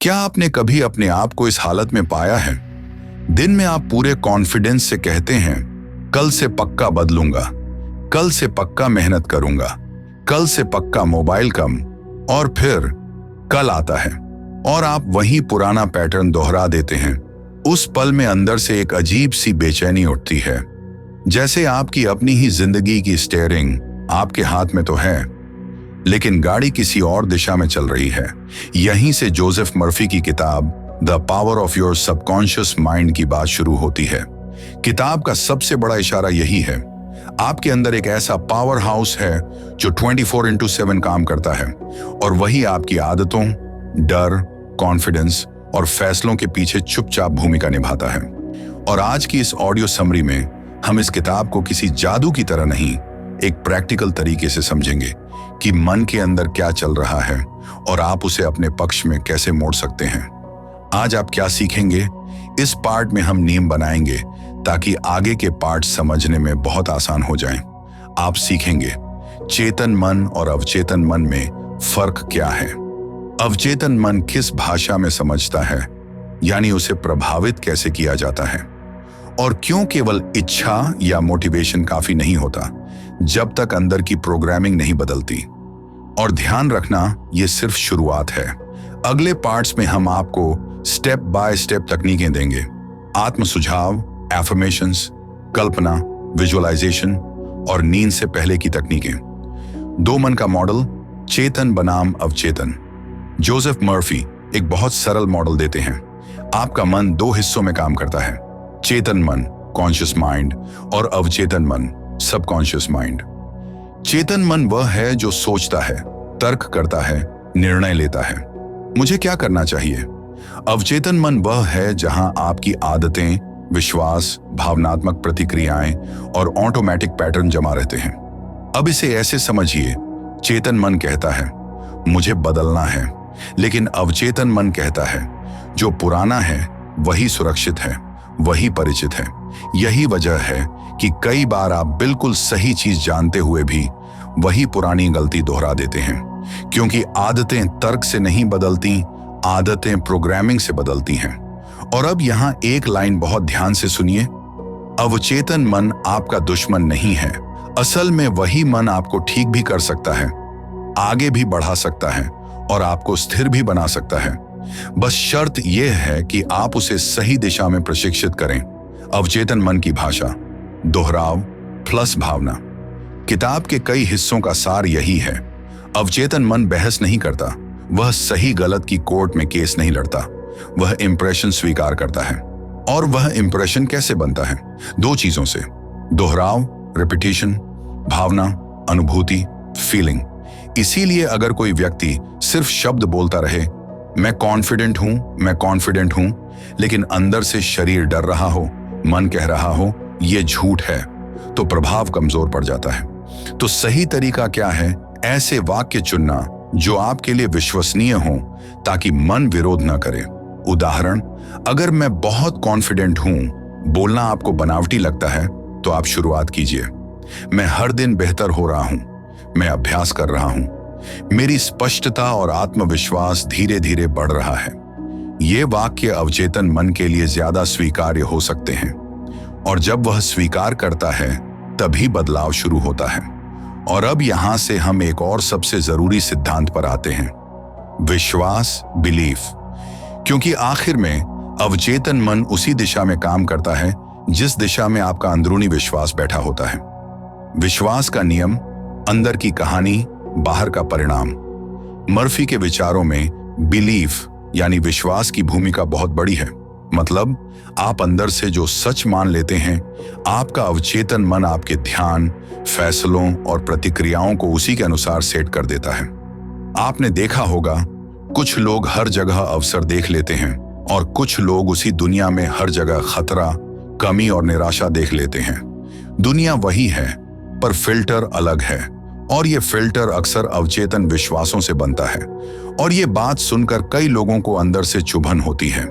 क्या आपने कभी अपने आप को इस हालत में पाया है? दिन में आप पूरे कॉन्फिडेंस से कहते हैं, कल से पक्का बदलूंगा, कल से पक्का मेहनत करूंगा, कल से पक्का मोबाइल कम, और फिर कल आता है और आप वही पुराना पैटर्न दोहरा देते हैं। उस पल में अंदर से एक अजीब सी बेचैनी उठती है, जैसे आपकी अपनी ही जिंदगी की स्टीयरिंग आपके हाथ में तो है, लेकिन गाड़ी किसी और दिशा में चल रही है। यहीं से जोसेफ मर्फी की किताब the power of your subconscious mind की बात शुरू होती है। किताब का सबसे बड़ा इशारा यही है, आपके अंदर एक ऐसा पावर हाउस है जो 24/7 काम करता है, और वही आपकी आदतों, डर, कॉन्फिडेंस और फैसलों के पीछे चुपचाप भूमिका निभाता है। और आज की इस ऑडियो समरी में हम इस किताब को किसी जादू की तरह नहीं, एक प्रैक्टिकल तरीके से समझेंगे कि मन के अंदर क्या चल रहा है और आप उसे अपने पक्ष में कैसे मोड़ सकते हैं। आज आप क्या सीखेंगे, इस पार्ट में हम नियम बनाएंगे ताकि आगे के पार्ट समझने में बहुत आसान हो जाएं। आप सीखेंगे चेतन मन और अवचेतन मन में फर्क क्या है, अवचेतन मन किस भाषा में समझता है, यानी उसे प्रभावित कैसे किया जाता है, और क्यों केवल इच्छा या मोटिवेशन काफी नहीं होता जब तक अंदर की प्रोग्रामिंग नहीं बदलती। और ध्यान रखना, ये सिर्फ शुरुआत है। अगले पार्ट्स में हम आपको स्टेप बाय स्टेप तकनीकें देंगे, आत्म सुझाव, एफर्मेशंस, कल्पना, विजुअलाइजेशन और नींद से पहले की तकनीकें। दो मन का मॉडल, चेतन बनाम अवचेतन। जोसेफ मर्फी एक बहुत सरल मॉडल देते हैं। आपका मन दो हिस्सों में काम करता है, चेतन मन, कॉन्शियस माइंड, और अवचेतन मन, सबकॉन्शियस माइंड। चेतन मन वह है जो सोचता है, तर्क करता है, निर्णय लेता है, मुझे क्या करना चाहिए। अवचेतन मन वह है जहां आपकी आदतें, विश्वास, भावनात्मक प्रतिक्रियाएं और ऑटोमेटिक पैटर्न जमा रहते हैं। अब इसे ऐसे समझिए, चेतन मन कहता है मुझे बदलना है, लेकिन अवचेतन मन कहता है जो पुराना है वही सुरक्षित है, वही परिचित है। यही वजह है कि कई बार आप बिल्कुल सही चीज जानते हुए भी वही पुरानी गलती दोहरा देते हैं, क्योंकि आदतें तर्क से नहीं बदलती, आदतें प्रोग्रामिंग से बदलती हैं। और अब यहाँ एक लाइन बहुत ध्यान से सुनिए, अवचेतन मन आपका दुश्मन नहीं है। असल में वही मन आपको ठीक भी कर सकता है, आगे भी बढ़ा सकता है और आपको स्थिर भी बना सकता है। बस शर्त यह है कि आप उसे सही दिशा में प्रशिक्षित करें। अवचेतन मन की भाषा, दोहराव प्लस भावना। किताब के कई हिस्सों का सार यही है। अवचेतन मन बहस नहीं करता, वह सही गलत की कोर्ट में केस नहीं लड़ता, वह इंप्रेशन स्वीकार करता है। और वह इंप्रेशन कैसे बनता है? दो चीजों से, दोहराव, रिपीटिशन, भावना, अनुभूति, फीलिंग। इसीलिए अगर कोई व्यक्ति सिर्फ शब्द बोलता रहे, मैं कॉन्फिडेंट हूं, मैं कॉन्फिडेंट हूं, लेकिन अंदर से शरीर डर रहा हो, मन कह रहा हो ये झूठ है, तो प्रभाव कमजोर पड़ जाता है। तो सही तरीका क्या है? ऐसे वाक्य चुनना जो आपके लिए विश्वसनीय हो, ताकि मन विरोध न करे। उदाहरण, अगर मैं बहुत कॉन्फिडेंट हूं, बोलना आपको बनावटी लगता है, तो आप शुरुआत कीजिए, मैं हर दिन बेहतर हो रहा हूं, मैं अभ्यास कर रहा हूं, मेरी स्पष्टता और आत्मविश्वास धीरे धीरे बढ़ रहा है। ये वाक्य अवचेतन मन के लिए ज्यादा स्वीकार्य हो सकते हैं, और जब वह स्वीकार करता है तभी बदलाव शुरू होता है। और अब यहां से हम एक और सबसे जरूरी सिद्धांत पर आते हैं, विश्वास, बिलीफ। क्योंकि आखिर में अवचेतन मन उसी दिशा में काम करता है जिस दिशा में आपका अंदरूनी विश्वास बैठा होता है। विश्वास का नियम, अंदर की कहानी, बाहर का परिणाम। मर्फी के विचारों में बिलीफ यानी विश्वास की भूमिका बहुत बड़ी है। मतलब आप अंदर से जो सच मान लेते हैं, आपका अवचेतन मन आपके ध्यान, फैसलों और प्रतिक्रियाओं को उसी के अनुसार सेट कर देता है। आपने देखा होगा, कुछ लोग हर जगह अवसर देख लेते हैं और कुछ लोग उसी दुनिया में हर जगह खतरा, कमी और निराशा देख लेते हैं। दुनिया वही है, पर फिल्टर अलग है, और ये फिल्टर अक्सर अवचेतन विश्वासों से बनता है। और ये बात सुनकर कई लोगों को अंदर से चुभन होती है,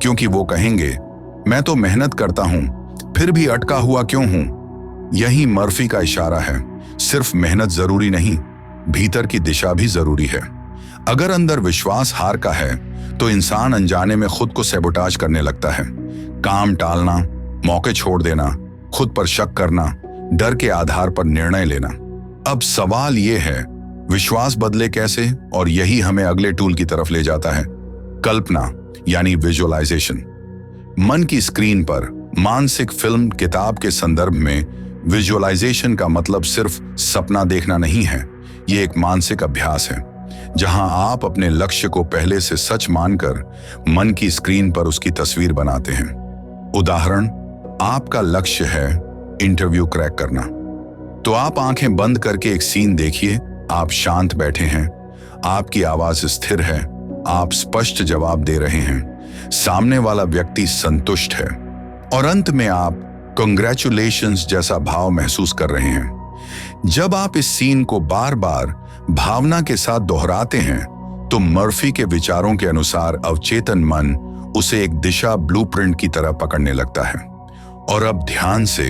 क्योंकि वो कहेंगे, मैं तो मेहनत करता हूं, फिर भी अटका हुआ क्यों हूं? यही मर्फी का इशारा है, सिर्फ मेहनत जरूरी नहीं, भीतर की दिशा भी जरूरी है। अगर अंदर विश्वास हार का है, तो इंसान अनजाने में खुद को सैबोटाज करने लगता है। काम टालना, मौके छोड़ देना, खुद पर शक करना, डर के आधार पर निर्णय लेना। अब सवाल यह है, विश्वास बदले कैसे? और यही हमें अगले टूल की तरफ ले जाता है, कल्पना यानी विजुअलाइजेशन। मन की स्क्रीन पर मानसिक फिल्म किताब के संदर्भ में विजुअलाइजेशन का मतलब सिर्फ सपना देखना नहीं है। ये एक मानसिक अभ्यास है जहां आप अपने लक्ष्य को पहले से सच मानकर मन की स्क्रीन पर उसकी तस्वीर बनाते हैं। उदाहरण, आपका लक्ष्य है इंटरव्यू क्रैक करना, तो आप आंखें बंद करके एक सीन देखिए। आप शांत बैठे हैं, आपकी आवाज स्थिर है, आप स्पष्ट जवाब दे रहे हैं, सामने वाला व्यक्ति संतुष्ट है और अंत में आप कांग्रेचुलेशंस जैसा भाव महसूस कर रहे हैं। जब आप इस सीन को बार बार भावना के साथ दोहराते हैं तो मर्फी के विचारों के अनुसार अवचेतन मन उसे एक दिशा ब्लूप्रिंट की तरह पकड़ने लगता है। और अब ध्यान से,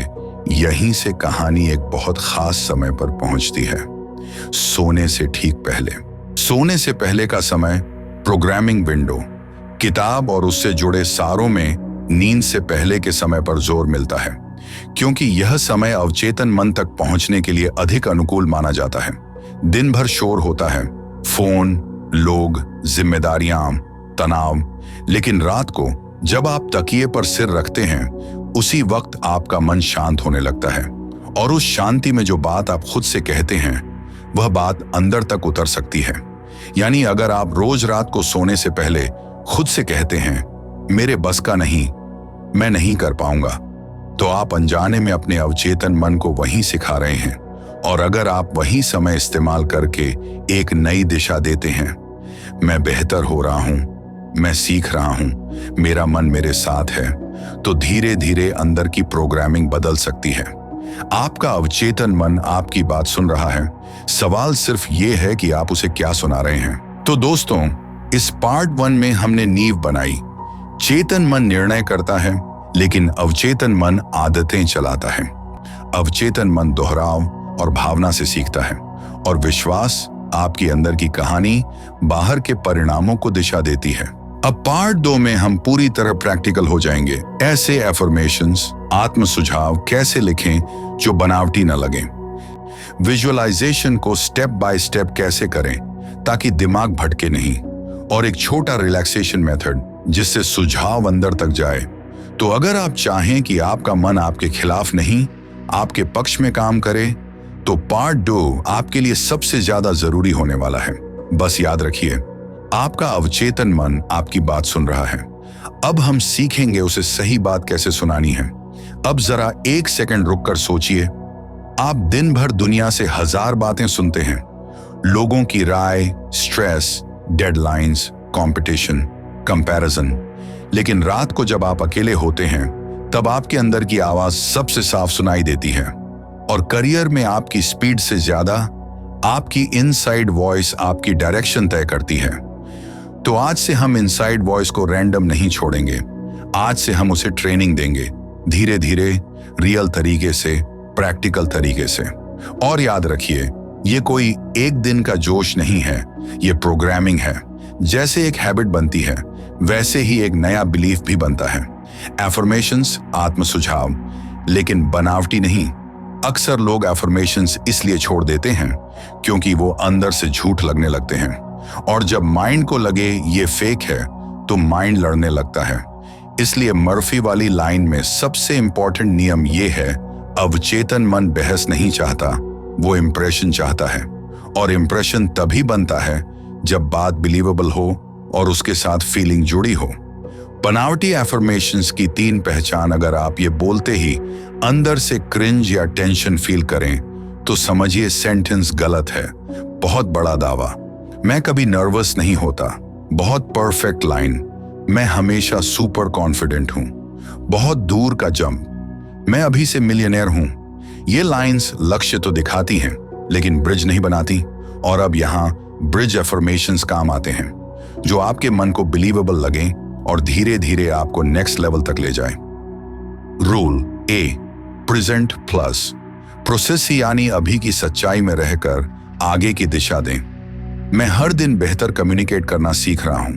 यहीं से कहानी एक बहुत खास समय पर पहुंचती है, सोने से ठीक पहले। सोने से पहले का समय प्रोग्रामिंग विंडो, किताब और उससे जुड़े सारों में नींद से पहले के समय पर जोर मिलता है, क्योंकि यह समय अवचेतन मन तक पहुंचने के लिए अधिक अनुकूल माना जाता है। दिन भर शोर होता है, फोन, लोग, जिम्मेदारियां, तनाव, लेकिन रात को जब आप तकिए पर सिर रखते हैं, उसी वक्त आपका मन शांत होने लगता है और उस शांति में जो बात आप खुद से कहते हैं वह बात अंदर तक उतर सकती है। यानी अगर आप रोज रात को सोने से पहले खुद से कहते हैं, मेरे बस का नहीं, मैं नहीं कर पाऊंगा, तो आप अनजाने में अपने अवचेतन मन को वही सिखा रहे हैं। और अगर आप वही समय इस्तेमाल करके एक नई दिशा देते हैं, मैं बेहतर हो रहा हूं, मैं सीख रहा हूं, मेरा मन मेरे साथ है, तो धीरे धीरे अंदर की प्रोग्रामिंग बदल सकती है। आपका अवचेतन मन आपकी बात सुन रहा है, सवाल सिर्फ ये है कि आप उसे क्या सुना रहे हैं। तो दोस्तों, इस पार्ट 1 में हमने नींव बनाई। चेतन मन निर्णय करता है, लेकिन अवचेतन मन आदतें चलाता है। अवचेतन मन दोहराव और भावना से सीखता है, और विश्वास आपकी अंदर की कहानी बाहर के परिणामों को दिशा देती है। अब पार्ट 2 में हम पूरी तरह प्रैक्टिकल हो जाएंगे। ऐसे एफर्मेशंस, आत्म सुझाव कैसे लिखें जो बनावटी न लगे, विजुअलाइजेशन को स्टेप बाय स्टेप कैसे करें ताकि दिमाग भटके नहीं, और एक छोटा रिलैक्सेशन मेथड जिससे सुझाव अंदर तक जाए। तो अगर आप चाहें कि आपका मन आपके खिलाफ नहीं, आपके पक्ष में काम करे, तो पार्ट 2 आपके लिए सबसे ज्यादा जरूरी होने वाला है। बस याद रखिए, आपका अवचेतन मन आपकी बात सुन रहा है। अब हम सीखेंगे उसे सही बात कैसे सुनानी है। अब जरा 1 सेकंड रुककर सोचिए। आप दिन भर दुनिया से 1000 बातें सुनते हैं, लोगों की राय, स्ट्रेस, डेडलाइंस, कंपटीशन, कंपैरिजन, लेकिन रात को जब आप अकेले होते हैं तब आपके अंदर की आवाज सबसे साफ सुनाई देती है। और करियर में आपकी स्पीड से ज्यादा आपकी इनसाइड वॉइस आपकी डायरेक्शन तय करती है। तो आज से हम इनसाइड वॉइस को रैंडम नहीं छोड़ेंगे। आज से हम उसे ट्रेनिंग देंगे, धीरे धीरे, रियल तरीके से, प्रैक्टिकल तरीके से। और याद रखिए, ये कोई एक दिन का जोश नहीं है, ये प्रोग्रामिंग है। जैसे एक हैबिट बनती है, वैसे ही एक नया बिलीफ भी बनता है। एफर्मेशंस, आत्म सुझाव, लेकिन बनावटी नहीं। अक्सर लोग एफर्मेशंस इसलिए छोड़ देते हैं क्योंकि वो अंदर से झूठ लगने लगते हैं, और जब माइंड को लगे ये फेक है तो माइंड लड़ने लगता है। इसलिए मर्फी वाली लाइन में सबसे इंपॉर्टेंट नियम ये है, अवचेतन मन बहस नहीं चाहता, वो इंप्रेशन चाहता है। और इंप्रेशन तभी बनता है जब बात बिलीवेबल हो और उसके साथ फीलिंग जुड़ी हो। बनावटी एफर्मेशंस की 3 पहचान अगर आप ये बोलते ही अंदर से क्रिंज या टेंशन फील करें तो समझिए सेंटेंस गलत है। बहुत बड़ा दावा, मैं कभी नर्वस नहीं होता, बहुत परफेक्ट लाइन, मैं हमेशा सुपर कॉन्फिडेंट हूं, बहुत दूर का जंप, मैं अभी से मिलियनेयर हूं। ये लाइंस लक्ष्य तो दिखाती हैं लेकिन ब्रिज नहीं बनाती। और अब यहाँ ब्रिज एफर्मेशंस काम आते हैं जो आपके मन को बिलीवेबल लगे और धीरे धीरे आपको नेक्स्ट लेवल तक ले जाए। रूल ए, प्रेजेंट प्लस प्रोसेस, यानी अभी की सच्चाई में रहकर आगे की दिशा दें। मैं हर दिन बेहतर कम्युनिकेट करना सीख रहा हूं,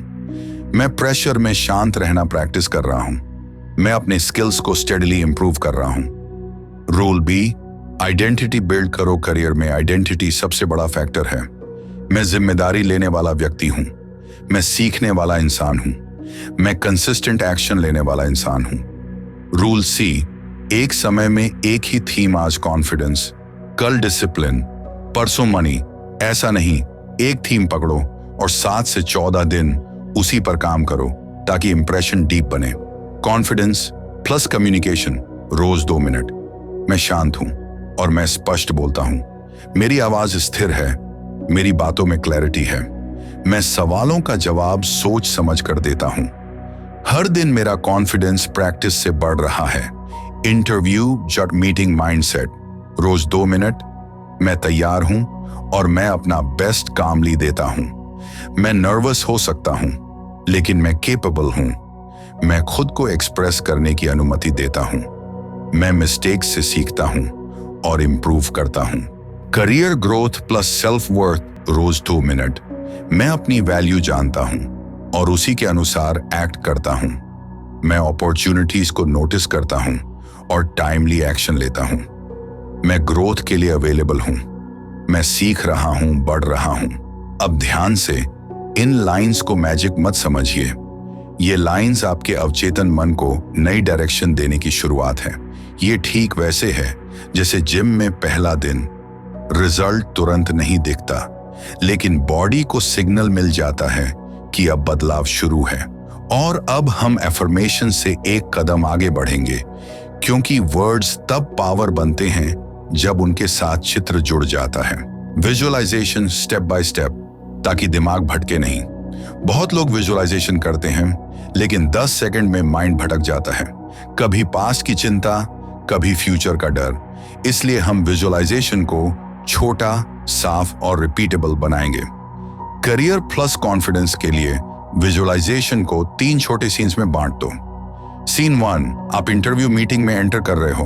मैं प्रेशर में शांत रहना प्रैक्टिस कर रहा हूं। मैं अपने स्किल्स को स्टेडीली इंप्रूव कर रहा हूं। रूल बी, आइडेंटिटी बिल्ड करो। करियर में आइडेंटिटी सबसे बड़ा फैक्टर है। मैं जिम्मेदारी लेने वाला व्यक्ति हूं। मैं सीखने वाला इंसान हूं। मैं कंसिस्टेंट एक्शन लेने वाला इंसान हूं। रूल सी, एक समय में एक ही थीम। आज कॉन्फिडेंस, कल डिसिप्लिन, परसों मनी। ऐसा नहीं, एक थीम पकड़ो और 7 से 14 दिन उसी पर काम करो ताकि इंप्रेशन डीप बने। कॉन्फिडेंस प्लस कम्युनिकेशन, रोज 2 मिनट। मैं शांत हूं और मैं स्पष्ट बोलता हूं। मेरी आवाज स्थिर है, मेरी बातों में क्लैरिटी है। मैं सवालों का जवाब सोच समझ कर देता हूं। हर दिन मेरा कॉन्फिडेंस प्रैक्टिस से बढ़ रहा है। इंटरव्यू जट मीटिंग माइंडसेट, रोज 2 मिनट। मैं तैयार हूं और मैं अपना बेस्ट कामली देता हूं। मैं नर्वस हो सकता हूं, लेकिन मैं केपेबल हूं। मैं खुद को एक्सप्रेस करने की अनुमति देता हूं। मैं मिस्टेक्स से सीखता हूं और इंप्रूव करता हूं। Career growth plus self worth, रोज 2 मिनट। मैं अपनी वैल्यू जानता हूं और उसी के अनुसार एक्ट करता हूं। मैं अपॉर्चुनिटीज को नोटिस करता हूं और टाइमली एक्शन लेता हूं। मैं ग्रोथ के लिए अवेलेबल हूं। मैं सीख रहा हूं, बढ़ रहा हूं। अब ध्यान से इन लाइंस को मैजिक मत समझिए। ये लाइंस आपके अवचेतन मन को नई डायरेक्शन देने की शुरुआत है। ये ठीक वैसे है जैसे जिम में पहला दिन। रिजल्ट तुरंत नहीं दिखता, लेकिन बॉडी को सिग्नल मिल जाता है कि अब बदलाव शुरू है। और अब हम एफर्मेशन से एक कदम आगे बढ़ेंगे, क्योंकि वर्ड्स तब पावर बनते हैं जब उनके साथ चित्र जुड़ जाता है। विजुअलाइजेशन स्टेप बाय स्टेप, ताकि दिमाग भटके नहीं। बहुत लोग विजुअलाइजेशन करते हैं, लेकिन 10 सेकंड में माइंड भटक जाता है। कभी पास्ट की चिंता, कभी फ्यूचर का डर। इसलिए हम विजुअलाइजेशन को छोटा, साफ और रिपीटेबल बनाएंगे। करियर प्लस कॉन्फिडेंस के लिए विजुअलाइजेशन को 3 छोटे सीन्स में बांट दो। सीन 1, आप इंटरव्यू मीटिंग में एंटर कर रहे हो।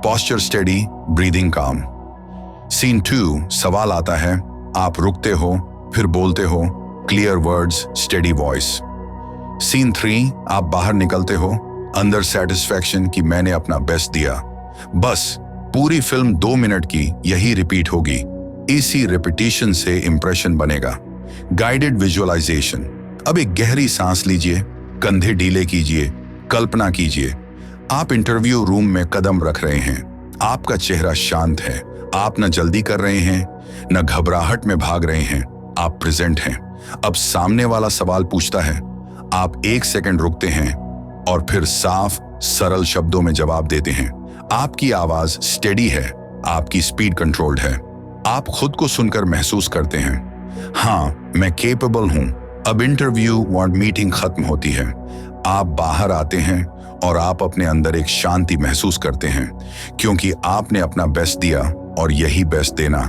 पोस्चर स्टेडी, ब्रीदिंग काम। सीन 2, सवाल आता है, आप रुकते हो, फिर बोलते हो, clear words, steady voice. Scene 3, आप बाहर निकलते हो, अंदर सेटिस्फैक्शन कि मैंने अपना बेस्ट दिया। बस पूरी फिल्म 2 मिनट की यही रिपीट होगी। इसी रिपीटिशन से इंप्रेशन बनेगा। गाइडेड विजुअलाइजेशन, अब एक गहरी सांस लीजिए, कंधे ढीले कीजिए, कल्पना कीजिए आप इंटरव्यू रूम में कदम रख रहे हैं। आपका चेहरा शांत है, आप न जल्दी कर रहे हैं, न घबराहट में भाग रहे हैं, आप प्रेजेंट हैं। अब सामने वाला सवाल पूछता है, आप 1 सेकंड रुकते हैं और फिर साफ, सरल शब्दों में जवाब देते हैं। आपकी आवाज स्टेडी है, आपकी स्पीड कंट्रोल्ड है। आप खुद को सुनकर महसूस करते हैं, हाँ मैं केपेबल हूं। अब इंटरव्यू वार्ड मीटिंग खत्म होती है। आप बाहर आते हैं और आप अपने अंदर एक शांति महसूस करते हैं, क्योंकि आपने अपना बेस्ट दिया और यही बेस्ट देना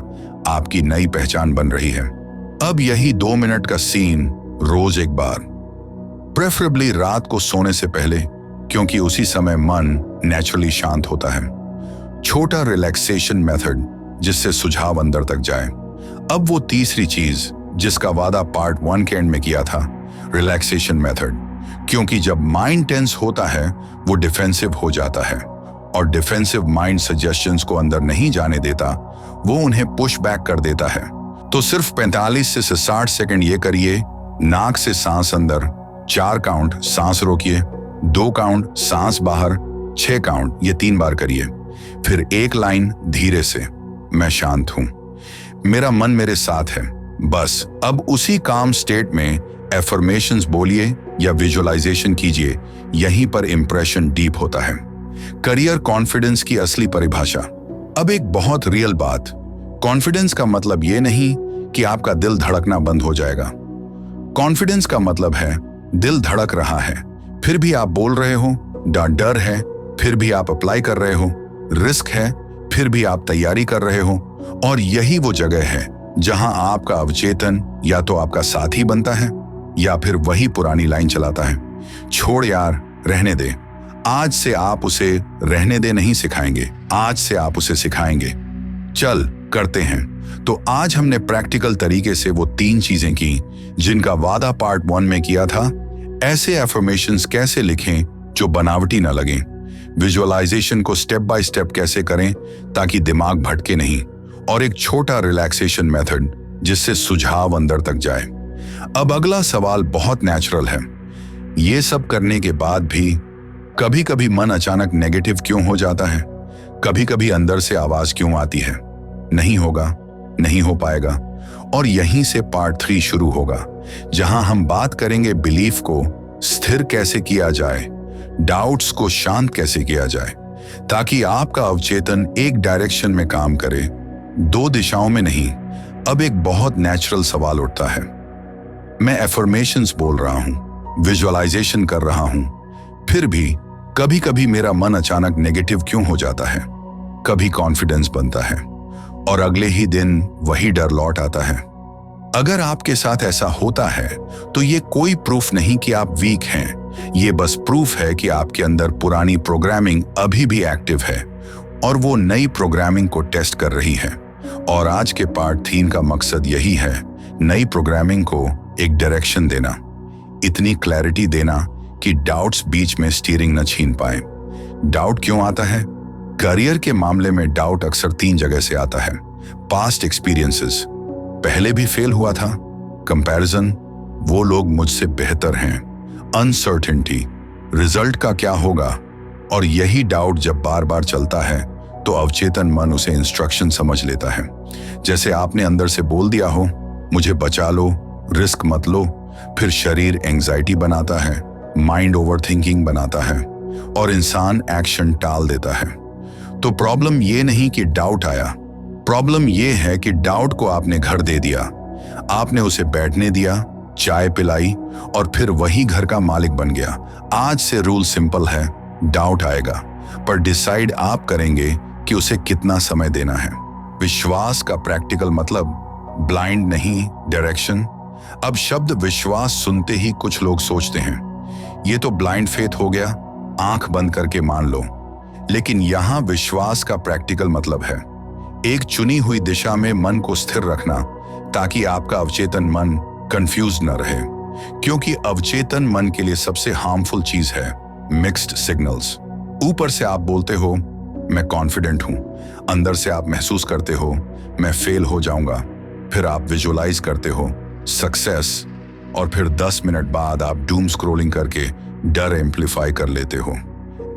आपकी नई पहचान बन रही है। अब यही 2 मिनट का सीन रोज एक बार, प्रेफरेबली रात को सोने से पहले, क्योंकि उसी समय मन नेचुरली शांत होता है। छोटा रिलैक्सेशन मेथड जिससे सुझाव अंदर तक जाए। अब वो तीसरी चीज जिसका वादा पार्ट 1 के एंड में किया था, रिलैक्सेशन मेथड। क्योंकि जब माइंड टेंस होता है वो डिफेंसिव हो जाता है, और डिफेंसिव माइंड सजेशंस को अंदर नहीं जाने देता, वो उन्हें पुश बैक कर देता है। तो सिर्फ 45 से 60 सेकंड ये करिए। नाक से सांस अंदर, 4 काउंट सांस रोकिए, 2 काउंट सांस बाहर, 6 काउंट ये 3 बार करिए। फिर एक लाइन धीरे से, मैं शांत हूं, मेरा मन मेरे साथ है। बस अब उसी काम स्टेट में एफर्मेशंस बोलिए या विजुअलाइजेशन कीजिए। यहीं पर इंप्रेशन डीप होता है। करियर कॉन्फिडेंस की असली परिभाषा। अब एक बहुत रियल बात, कॉन्फिडेंस का मतलब ये नहीं कि आपका दिल धड़कना बंद हो जाएगा। कॉन्फिडेंस का मतलब है दिल धड़क रहा है, फिर भी आप बोल रहे हो, डर है, फिर भी आप अप्लाई कर रहे हो, रिस्क है, फिर भी आप तैयारी कर रहे हो। और यही वो जगह है जहां आपका अवचेतन या तो आपका साथी बनता है या फिर वही पुरानी लाइन चलाता है, छोड़ यार, रहने दे। आज से आप उसे रहने दे नहीं सिखाएंगे, आज से आप उसे सिखाएंगे, चल करते हैं। तो आज हमने प्रैक्टिकल तरीके से वो 3 चीजें की जिनका वादा पार्ट 1 में किया था। ऐसे एफर्मेशंस कैसे लिखें जो बनावटी न लगें? विजुअलाइजेशन को स्टेप बाय स्टेप कैसे करें ताकि दिमाग भटके नहीं? और एक छोटा रिलैक्सेशन मेथड जिससे सुझाव अंदर तक जाए। अब अगला सवाल बहुत नेचुरल है। ये सब करने के बाद भी कभी कभी मन अचानक नेगेटिव क्यों हो जाता है? कभी कभी अंदर से आवाज क्यों आती है, नहीं होगा, नहीं हो पाएगा? और यहीं से पार्ट 3 शुरू होगा, जहां हम बात करेंगे बिलीफ को स्थिर कैसे किया जाए, डाउट्स को शांत कैसे किया जाए, ताकि आपका अवचेतन एक डायरेक्शन में काम करे, 2 दिशाओं में नहीं। अब एक बहुत नेचुरल सवाल उठता है। मैं एफर्मेशंस बोल रहा हूं, विजुअलाइजेशन कर रहा हूं, फिर भी कभी कभी मेरा मन अचानक नेगेटिव क्यों हो जाता है? कभी कॉन्फिडेंस बनता है और अगले ही दिन वही डर लौट आता है। अगर आपके साथ ऐसा होता है तो ये कोई प्रूफ नहीं कि आप वीक हैं, ये बस प्रूफ है कि आपके अंदर पुरानी प्रोग्रामिंग अभी भी एक्टिव है और वो नई प्रोग्रामिंग को टेस्ट कर रही है। और आज के पार्ट 3 का मकसद यही है, नई प्रोग्रामिंग को एक डायरेक्शन देना, इतनी क्लैरिटी देना कि डाउट्स बीच में स्टीयरिंग न छीन पाए। डाउट क्यों आता है? करियर के मामले में डाउट अक्सर 3 जगह से आता है। पास्ट एक्सपीरियंसेस, पहले भी फेल हुआ था। कंपैरिजन, वो लोग मुझसे बेहतर हैं। अनसर्टेनिटी, रिजल्ट का क्या होगा? और यही डाउट जब बार बार चलता है तो अवचेतन मन उसे इंस्ट्रक्शन समझ लेता है। जैसे आपने अंदर से बोल दिया हो, मुझे बचा लो, रिस्क मत लो। फिर शरीर एंजाइटी बनाता है, माइंड ओवरथिंकिंग बनाता है और इंसान एक्शन टाल देता है। तो प्रॉब्लम ये नहीं कि डाउट आया, प्रॉब्लम ये है कि डाउट को आपने घर दे दिया। आपने उसे बैठने दिया, चाय पिलाई और फिर वही घर का मालिक बन गया। आज से रूल सिंपल है, डाउट आएगा पर डिसाइड आप करेंगे कि उसे कितना समय देना है। विश्वास का प्रैक्टिकल मतलब ब्लाइंड नहीं, डायरेक्शन। अब शब्द विश्वास सुनते ही कुछ लोग सोचते हैं ये तो ब्लाइंड फेथ हो गया, आंख बंद करके मान लो। लेकिन यहां विश्वास का प्रैक्टिकल मतलब है एक चुनी हुई दिशा में मन को स्थिर रखना, ताकि आपका अवचेतन मन कंफ्यूज न रहे। क्योंकि अवचेतन मन के लिए सबसे हार्मफुल चीज है मिक्स्ड सिग्नल्स। ऊपर से आप बोलते हो मैं कॉन्फिडेंट हूं, अंदर से आप महसूस करते हो मैं फेल हो जाऊंगा। फिर आप विजुअलाइज करते हो सक्सेस और फिर 10 मिनट बाद आप डूम स्क्रॉलिंग करके डर एम्प्लीफाई कर लेते हो।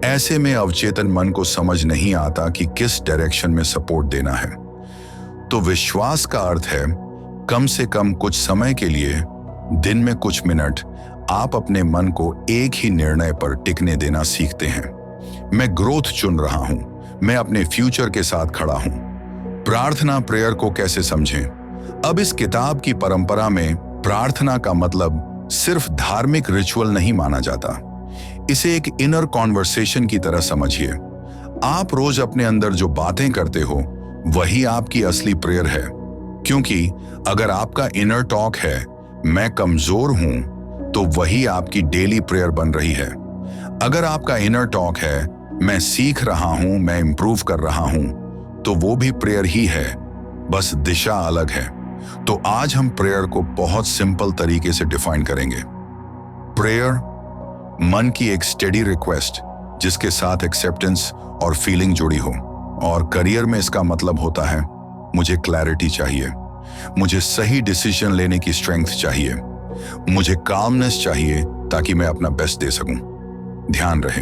ऐसे में अवचेतन मन को समझ नहीं आता कि किस डायरेक्शन में सपोर्ट देना है। तो विश्वास का अर्थ है कम से कम कुछ समय के लिए, दिन में कुछ मिनट, आप अपने मन को एक ही निर्णय पर टिकने देना सीखते हैं। मैं ग्रोथ चुन रहा हूं, मैं अपने फ्यूचर के साथ खड़ा हूं। प्रार्थना, प्रेयर को कैसे समझें? अब इस किताब की परंपरा में प्रार्थना का मतलब सिर्फ धार्मिक रिचुअल नहीं माना जाता। इसे एक इनर कॉन्वर्सेशन की तरह समझिए। आप रोज अपने अंदर जो बातें करते हो वही आपकी असली प्रेयर है। क्योंकि अगर आपका इनर टॉक है मैं कमजोर हूं, तो वही आपकी डेली प्रेयर बन रही है। अगर आपका इनर टॉक है मैं सीख रहा हूं, मैं इंप्रूव कर रहा हूं, तो वो भी प्रेयर ही है, बस दिशा अलग है। तो आज हम प्रेयर को बहुत सिंपल तरीके से डिफाइन करेंगे। प्रेयर, मन की एक स्टेडी रिक्वेस्ट जिसके साथ एक्सेप्टेंस और फीलिंग जुड़ी हो। और करियर में इसका मतलब होता है मुझे क्लैरिटी चाहिए, मुझे सही डिसीजन लेने की स्ट्रेंथ चाहिए, मुझे कामनेस चाहिए ताकि मैं अपना बेस्ट दे सकूं। ध्यान रहे,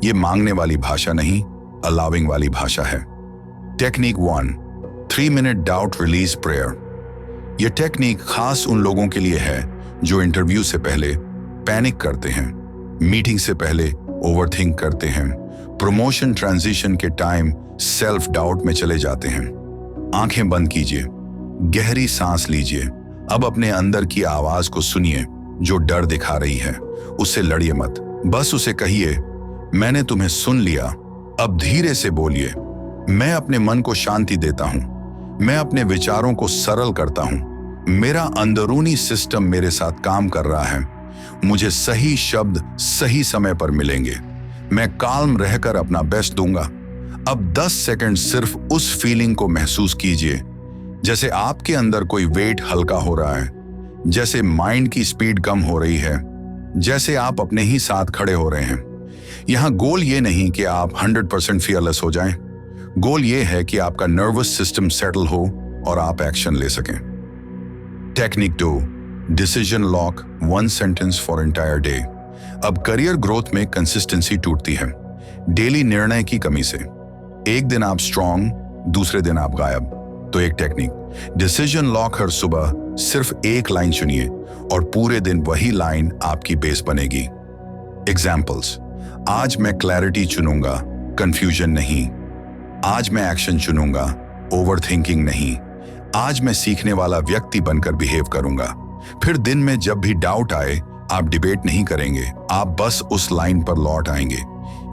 ये मांगने वाली भाषा नहीं, अलाउिंग वाली भाषा है। Technique 1, 3 minute doubt release prayer. यह टेक्निक खास उन लोगों के लिए है जो इंटरव्यू से पहले पैनिक करते हैं, मीटिंग से पहले ओवरथिंक करते हैं, प्रमोशन ट्रांजिशन के टाइम सेल्फ डाउट में चले जाते हैं। आंखें बंद कीजिए, गहरी सांस लीजिए। अब अपने अंदर की आवाज को सुनिए जो डर दिखा रही है। उससे लड़िए मत, बस उसे कहिए मैंने तुम्हें सुन लिया। अब धीरे से बोलिए, मैं अपने मन को शांति देता हूं, मैं अपने विचारों को सरल करता हूं, मेरा अंदरूनी सिस्टम मेरे साथ काम कर रहा है, मुझे सही शब्द सही समय पर मिलेंगे, मैं काल्म रहकर अपना बेस्ट दूंगा। अब 10 सेकंड सिर्फ उस फीलिंग को महसूस कीजिए, जैसे आपके अंदर कोई वेट हल्का हो रहा है, जैसे माइंड की स्पीड कम हो रही है। जैसे आप अपने ही साथ खड़े हो रहे हैं। यहाँ गोल ये नहीं कि आप 100% फियरलेस हो जाएं। गोल ये है कि आपका नर्वस सिस्टम सेटल हो और आप एक्शन ले सकें। Technique 2, decision lock, 1 sentence for entire day. अब करियर ग्रोथ में कंसिस्टेंसी टूटती है डेली निर्णय की कमी से। एक दिन आप स्ट्रांग, दूसरे दिन आप गायब। तो एक टेक्निक, डिसीजन लॉक। हर सुबह सिर्फ एक लाइन चुनिए और पूरे दिन वही लाइन आपकी बेस बनेगी। एग्जाम्पल्स, आज मैं क्लैरिटी चुनूंगा, कंफ्यूजन नहीं। आज मैं एक्शन चुनूंगा, ओवरथिंकिंग नहीं। आज मैं सीखने वाला व्यक्ति बनकर बिहेव करूंगा। फिर दिन में जब भी डाउट आए, आप डिबेट नहीं करेंगे, आप बस उस लाइन पर लौट आएंगे।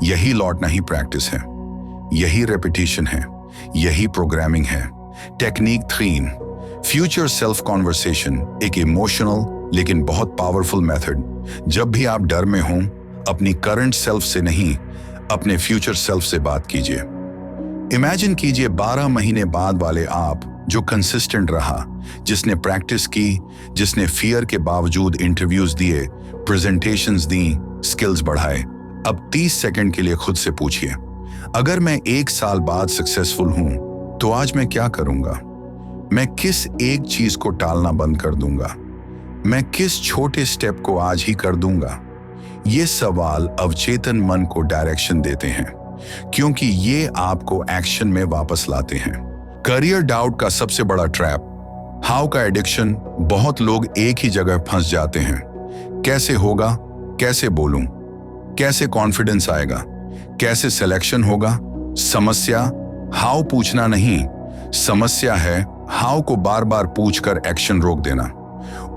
यही लौटना ही प्रैक्टिस है, यही रेपिटेशन है, यही प्रोग्रामिंग है। Technique 3, future self conversation. एक इमोशनल लेकिन बहुत पावरफुल मेथड। जब भी आप डर में हों, अपनी करंट सेल्फ से नहीं, अपने फ्यूचर सेल्फ से बात कीजिए। इमेजिन कीजिए 12 महीने बाद वाले आप, जो कंसिस्टेंट रहा, जिसने प्रैक्टिस की, जिसने फियर के बावजूद इंटरव्यूज दिए, प्रेजेंटेशंस दी, स्किल्स बढ़ाए। अब 30 सेकंड के लिए खुद से पूछिए, अगर मैं 1 साल बाद सक्सेसफुल हूं तो आज मैं क्या करूंगा? मैं किस एक चीज को टालना बंद कर दूंगा? मैं किस छोटे स्टेप को आज ही कर दूंगा? ये सवाल अवचेतन मन को डायरेक्शन देते हैं, क्योंकि ये आपको एक्शन में वापस लाते हैं। करियर डाउट का सबसे बड़ा ट्रैप, हाउ का एडिक्शन। बहुत लोग एक ही जगह फंस जाते हैं। कैसे होगा, कैसे बोलूं, कैसे कॉन्फिडेंस आएगा, कैसे सिलेक्शन होगा। समस्या हाउ पूछना नहीं, समस्या है हाउ को बार बार पूछकर एक्शन रोक देना।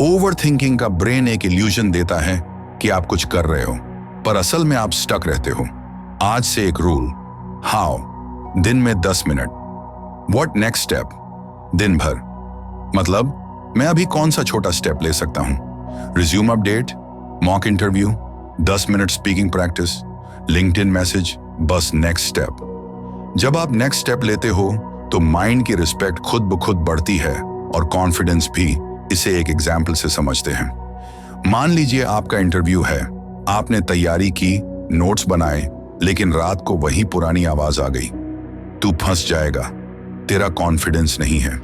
ओवरथिंकिंग का ब्रेन एक इल्यूजन देता है कि आप कुछ कर रहे हो, पर असल में आप स्टक रहते हो। आज से एक रूल, हाउ, दिन में 10 मिनट। व्हाट नेक्स्ट स्टेप, दिन भर। मतलब मैं अभी कौन सा छोटा स्टेप ले सकता हूं? Resume update, mock interview, 10 minute speaking practice, LinkedIn message, बस नेक्स्ट स्टेप। जब आप नेक्स्ट स्टेप लेते हो तो माइंड की रिस्पेक्ट खुद ब खुद बढ़ती है और कॉन्फिडेंस भी। इसे एक एग्जाम्पल से समझते हैं। मान लीजिए आपका इंटरव्यू है, आपने तैयारी की, नोट्स बनाए, लेकिन रात को वही पुरानी आवाज आ गई, तू फंस जाएगा, तेरा कॉन्फिडेंस नहीं है।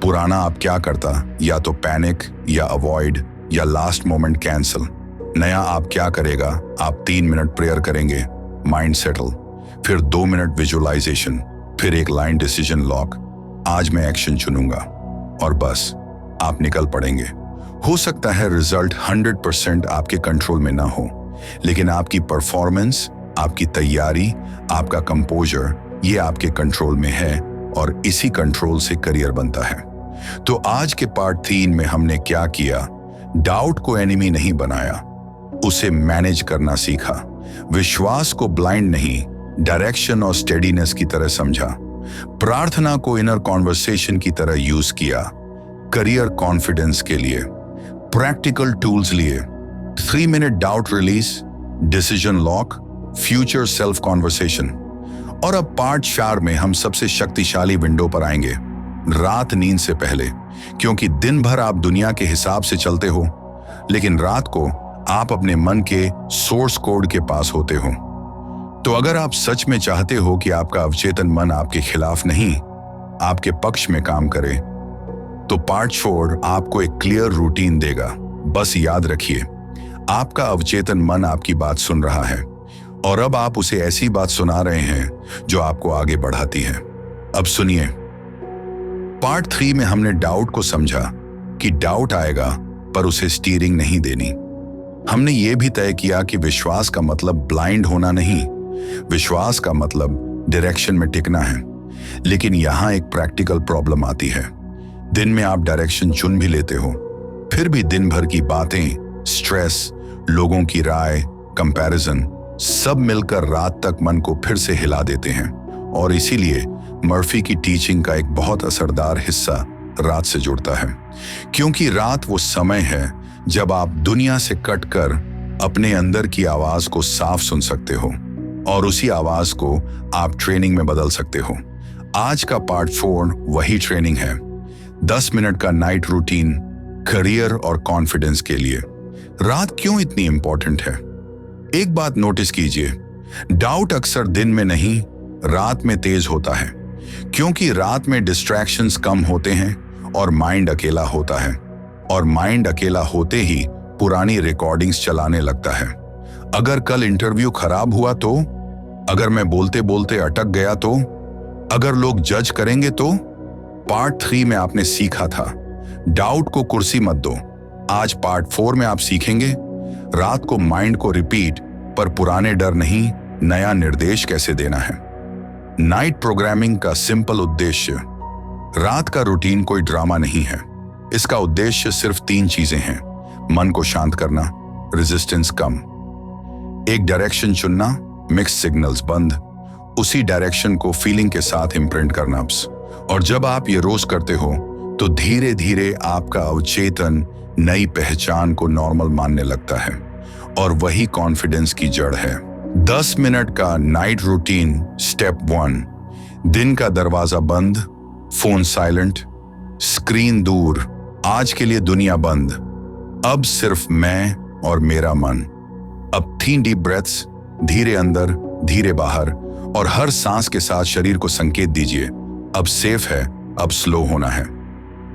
पुराना आप क्या करता, या तो पैनिक या अवॉइड या लास्ट मोमेंट कैंसिल। नया आप क्या करेगा, आप 3 मिनट प्रेयर करेंगे, माइंड सेटल, फिर 2 मिनट विजुअलाइजेशन, फिर एक लाइन डिसीजन लॉक, आज मैं एक्शन चुनूंगा, और बस आप निकल पड़ेंगे। हो सकता है रिजल्ट 100% आपके कंट्रोल में ना हो, लेकिन आपकी परफॉर्मेंस, आपकी तैयारी, आपका कंपोजर, ये आपके कंट्रोल में है, और इसी कंट्रोल से करियर बनता है। तो आज के पार्ट 3 में हमने क्या किया? डाउट को एनिमी नहीं बनाया, उसे मैनेज करना सीखा। विश्वास को ब्लाइंड नहीं, डायरेक्शन और स्टेडीनेस की तरह समझा। प्रार्थना को इनर कॉन्वर्सेशन की तरह यूज किया। करियर कॉन्फिडेंस के लिए प्रैक्टिकल टूल्स लिए, 3 minute doubt release, decision lock, future self conversation. और अब पार्ट 4 में हम सबसे शक्तिशाली विंडो पर आएंगे, रात नींद से पहले। क्योंकि दिन भर आप दुनिया के हिसाब से चलते हो, लेकिन रात को आप अपने मन के सोर्स कोड के पास होते हो। तो अगर आप सच में चाहते हो कि आपका अवचेतन मन आपके खिलाफ नहीं, आपके पक्ष में काम करे, तो पार्ट 4 आपको एक क्लियर रूटीन देगा। बस याद रखिए, आपका अवचेतन मन आपकी बात सुन रहा है, और अब आप उसे ऐसी बात सुना रहे हैं जो आपको आगे बढ़ाती है। अब सुनिए, पार्ट 3 में हमने डाउट को समझा कि डाउट आएगा, पर उसे स्टीयरिंग नहीं देनी। हमने ये भी तय किया कि विश्वास का मतलब ब्लाइंड होना नहीं, विश्वास का मतलब डायरेक्शन में टिकना है। लेकिन यहां एक प्रैक्टिकल प्रॉब्लम आती है। दिन में आप डायरेक्शन चुन भी लेते हो, फिर भी दिन भर की बातें, स्ट्रेस, लोगों की राय, कंपैरिजन, सब मिलकर रात तक मन को फिर से हिला देते हैं। और इसीलिए मर्फी की टीचिंग का एक बहुत असरदार हिस्सा रात से जुड़ता है, क्योंकि रात वो समय है जब आप दुनिया से कटकर अपने अंदर की आवाज को साफ सुन सकते हो, और उसी आवाज को आप ट्रेनिंग में बदल सकते हो। आज का पार्ट 4 वही ट्रेनिंग है। 10 मिनट का नाइट रूटीन करियर और कॉन्फिडेंस के लिए। रात क्यों इतनी इंपॉर्टेंट है? एक बात नोटिस कीजिए, डाउट अक्सर दिन में नहीं, रात में तेज होता है, क्योंकि रात में डिस्ट्रैक्शंस कम होते हैं और माइंड अकेला होता है, और माइंड अकेला होते ही पुरानी रिकॉर्डिंग्स चलाने लगता है। अगर कल इंटरव्यू खराब हुआ तो, अगर मैं बोलते बोलते अटक गया तो, अगर लोग जज करेंगे तो। पार्ट 3 में आपने सीखा था, डाउट को कुर्सी मत दो। आज पार्ट 4 में आप सीखेंगे रात को माइंड को रिपीट पर पुराने डर नहीं, नया निर्देश कैसे देना है। नाइट प्रोग्रामिंग का सिंपल उद्देश्य, रात का रूटीन कोई ड्रामा नहीं है। इसका उद्देश्य सिर्फ 3 चीजें हैं: मन को शांत करना, रेजिस्टेंस कम, एक डायरेक्शन चुनना, मिक्स सिग्नल्स बंद, उसी डायरेक्शन को फीलिंग के साथ इम्प्रिंट करना। और जब आप ये रोज करते हो तो धीरे धीरे आपका अवचेतन नई पहचान को नॉर्मल मानने लगता है, और वही कॉन्फिडेंस की जड़ है। 10 मिनट का नाइट रूटीन। स्टेप 1, दिन का दरवाजा बंद, फोन साइलेंट, स्क्रीन दूर, आज के लिए दुनिया बंद, अब सिर्फ मैं और मेरा मन। अब 3 डीप ब्रेथ्स, धीरे अंदर धीरे बाहर, और हर सांस के साथ शरीर को संकेत दीजिए अब सेफ है, अब स्लो होना है।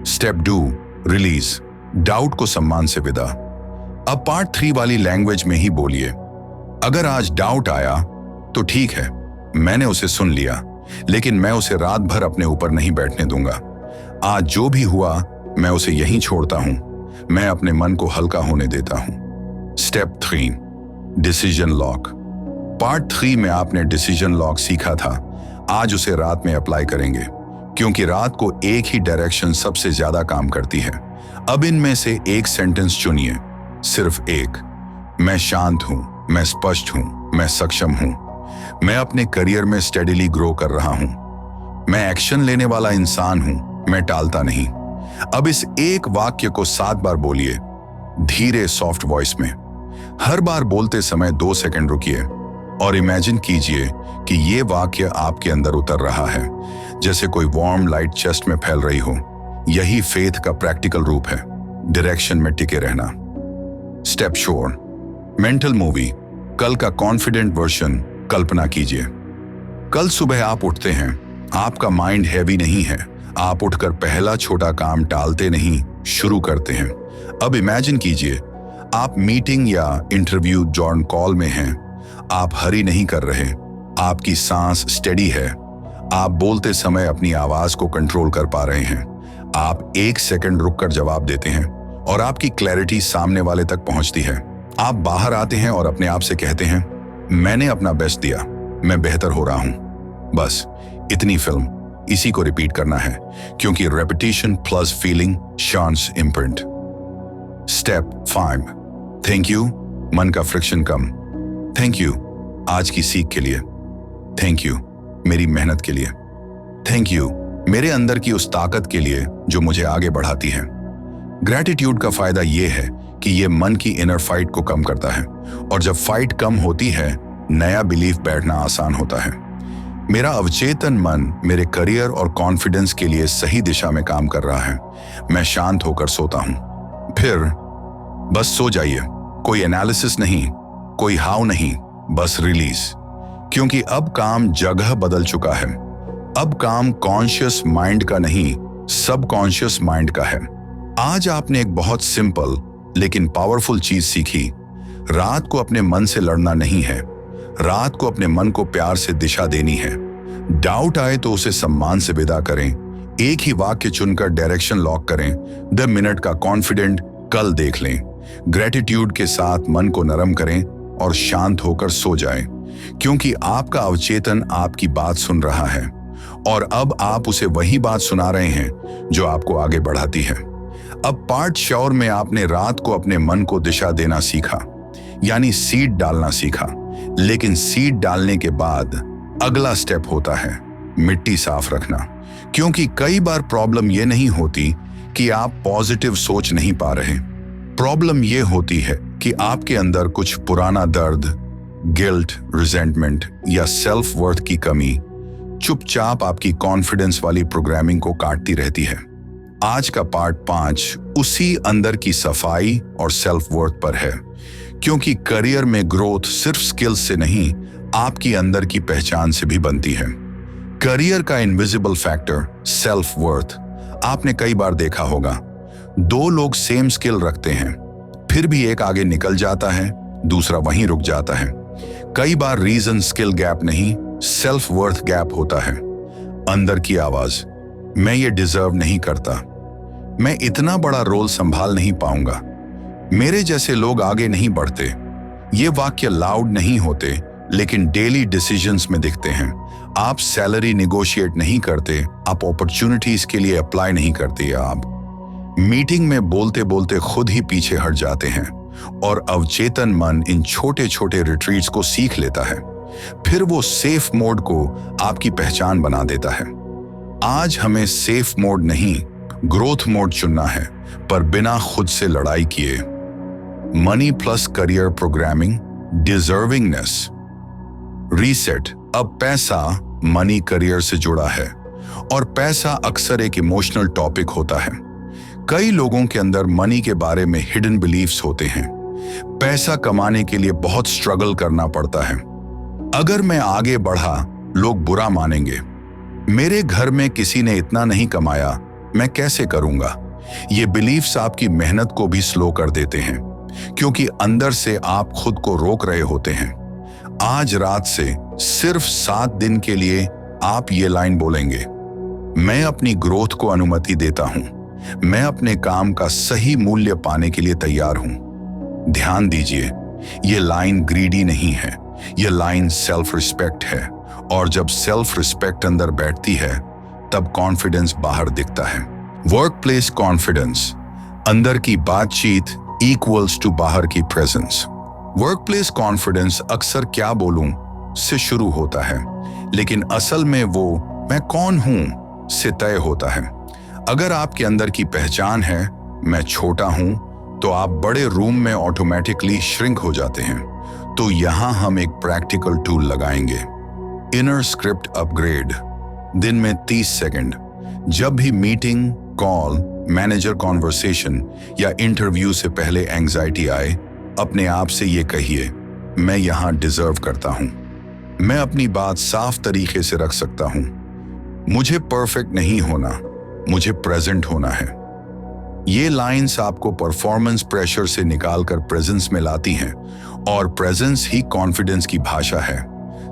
स्टेप 2, रिलीज, डाउट को सम्मान से विदा। अब पार्ट 3 वाली लैंग्वेज में ही बोलिए। अगर आज डाउट आया तो ठीक है, मैंने उसे सुन लिया, लेकिन मैं उसे रात भर अपने ऊपर नहीं बैठने दूंगा। आज जो भी हुआ मैं उसे यहीं छोड़ता हूं, मैं अपने मन को हल्का होने देता हूं। Step 3, decision lock. पार्ट 3 में आपने डिसीजन लॉक सीखा था, आज उसे रात में अप्लाई करेंगे, क्योंकि रात को एक ही डायरेक्शन सबसे ज्यादा काम करती है। अब इनमें से एक सेंटेंस चुनिए, सिर्फ एक। मैं शांत हूं, मैं स्पष्ट हूं, मैं सक्षम हूं, मैं अपने करियर में स्टेडिली ग्रो कर रहा हूं, मैं एक्शन लेने वाला इंसान हूं, मैं टालता नहीं। अब इस एक वाक्य को 7 बार बोलिए, धीरे सॉफ्ट वॉइस में। हर बार बोलते समय 2 सेकंड रुकिए और इमेजिन कीजिए कि ये वाक्य आपके अंदर उतर रहा है, जैसे कोई वार्म लाइट चेस्ट में फैल रही हो। यही फेथ का प्रैक्टिकल रूप है, डायरेक्शन में टिके रहना। Step sure, mental movie. कल का कॉन्फिडेंट वर्जन कल्पना कीजिए। कल सुबह आप उठते हैं, आपका माइंड हैवी नहीं है, आप उठकर पहला छोटा काम टालते नहीं, शुरू करते हैं। अब इमेजिन कीजिए आप मीटिंग या इंटरव्यू जॉन कॉल में हैं, आप हरी नहीं कर रहे, आपकी सांस स्टेडी है, आप बोलते समय अपनी आवाज को कंट्रोल कर पा रहे हैं, आप 1 सेकंड रुककर जवाब देते हैं और आपकी क्लैरिटी सामने वाले तक पहुंचती है। आप बाहर आते हैं और अपने आप से कहते हैं, मैंने अपना बेस्ट दिया, मैं बेहतर हो रहा हूं। बस इतनी फिल्म, इसी को रिपीट करना है, क्योंकि repetition plus feeling chance imprint. Step 5, thank you. मन का फ्रिक्शन कम। थैंक यू आज की सीख के लिए, थैंक यू मेरी मेहनत के लिए, थैंक यू मेरे अंदर की उस ताकत के लिए जो मुझे आगे बढ़ाती है। ग्रैटिट्यूड का फायदा यह है कि यह मन की इनर फाइट को कम करता है, और जब फाइट कम होती है नया बिलीफ बैठना आसान होता है। मेरा अवचेतन मन मेरे करियर और कॉन्फिडेंस के लिए सही दिशा में काम कर रहा है। मैं शांत होकर सोता हूं, फिर बस सो जाइए। कोई एनालिसिस नहीं, कोई हाउ नहीं, बस रिलीज। क्योंकि अब काम जगह बदल चुका है। अब काम कॉन्शियस माइंड का नहीं, सबकॉन्शियस माइंड का है। आज आपने एक बहुत सिंपल लेकिन पावरफुल चीज सीखी। रात को अपने मन से लड़ना नहीं है, रात को अपने मन को प्यार से दिशा देनी है। डाउट आए तो उसे सम्मान से विदा करें, एक ही वाक्य चुनकर डायरेक्शन लॉक करें। 10 मिनट का कॉन्फिडेंट कल देख लें। ग्रेटिट्यूड के साथ मन को नरम करें और शांत होकर सो जाएं, क्योंकि आपका अवचेतन आपकी बात सुन रहा है, और अब आप उसे वही बात सुना रहे हैं जो आपको आगे बढ़ाती है। अब पार्ट श्योर में आपने रात को अपने मन को दिशा देना सीखा, यानी सीड डालना सीखा। लेकिन सीड डालने के बाद अगला स्टेप होता है मिट्टी साफ रखना, क्योंकि कई बार प्रॉब्लम यह नहीं होती कि आप पॉजिटिव सोच नहीं पा रहे। प्रॉब्लम यह होती है कि आपके अंदर कुछ पुराना दर्द, गिल्ट, रिजेंटमेंट या सेल्फ वर्थ की कमी चुपचाप आपकी कॉन्फिडेंस वाली प्रोग्रामिंग को काटती रहती है। आज का पार्ट 5 उसी अंदर की सफाई और सेल्फ वर्थ पर है, क्योंकि करियर में ग्रोथ सिर्फ स्किल्स से नहीं, आपकी अंदर की पहचान से भी बनती है। करियर का इनविजिबल फैक्टर सेल्फ वर्थ। आपने कई बार देखा होगा, दो लोग सेम स्किल रखते हैं, फिर भी एक आगे निकल जाता है, दूसरा वहीं रुक जाता है। कई बार रीजन स्किल गैप नहीं, सेल्फ वर्थ गैप होता है। अंदर की आवाज, मैं ये डिजर्व नहीं करता, मैं इतना बड़ा रोल संभाल नहीं पाऊंगा, मेरे जैसे लोग आगे नहीं बढ़ते। ये वाक्य लाउड नहीं होते, लेकिन डेली डिसीजंस में दिखते हैं। आप सैलरी निगोशिएट नहीं करते, आप अपॉर्चुनिटीज के लिए अप्लाई नहीं करते, या आप मीटिंग में बोलते बोलते खुद ही पीछे हट जाते हैं, और अवचेतन मन इन छोटे छोटे रिट्रीट्स को सीख लेता है। फिर वो सेफ मोड को आपकी पहचान बना देता है। आज हमें सेफ मोड नहीं, ग्रोथ मोड चुनना है, पर बिना खुद से लड़ाई किए। Money plus career programming, deservingness, reset. अब पैसा मनी करियर से जुड़ा है, और पैसा अक्सर एक इमोशनल टॉपिक होता है। कई लोगों के अंदर मनी के बारे में हिडन बिलीफ्स होते हैं। पैसा कमाने के लिए बहुत स्ट्रगल करना पड़ता है। अगर मैं आगे बढ़ा, लोग बुरा मानेंगे। मेरे घर में किसी ने इतना नहीं कमाया, मैं कैसे करूंगा? ये बिलीफ्स आपकी मेहनत को भी स्लो कर देते हैं, क्योंकि अंदर से आप खुद को रोक रहे होते हैं। आज रात से सिर्फ 7 दिन के लिए आप ये लाइन बोलेंगे, मैं अपनी ग्रोथ को अनुमति देता हूं, मैं अपने काम का सही मूल्य पाने के लिए तैयार हूं। ध्यान दीजिए, ये लाइन ग्रीडी नहीं है, ये लाइन सेल्फ रिस्पेक्ट है, और जब सेल्फ रिस्पेक्ट अंदर बैठती है, तब कॉन्फिडेंस बाहर दिखता है। वर्क प्लेस कॉन्फिडेंस, अंदर की बातचीत इक्वल्स टू बाहर की प्रेजेंस। वर्क प्लेस कॉन्फिडेंस अक्सर क्या बोलूं से शुरू होता है, लेकिन असल में वो मैं कौन हूं से तय होता है। अगर आपके अंदर की पहचान है मैं छोटा हूं, तो आप बड़े रूम में ऑटोमेटिकली श्रिंक हो जाते हैं। तो यहां हम एक प्रैक्टिकल टूल लगाएंगे, इनर स्क्रिप्ट अपग्रेड। दिन में 30 सेकंड, जब भी मीटिंग, कॉल, मैनेजर कॉन्वर्सेशन या इंटरव्यू से एंग्जाइटी एंग्जाइटी आए, अपने आप से ये कहिए, मैं यहां डिजर्व करता हूं, मैं अपनी बात साफ तरीके से रख सकता हूं, मुझे परफेक्ट नहीं होना, मुझे प्रेजेंट होना है। ये लाइंस आपको परफॉर्मेंस प्रेशर से निकालकर प्रेजेंस में लाती हैं, और प्रेजेंस ही कॉन्फिडेंस की भाषा है।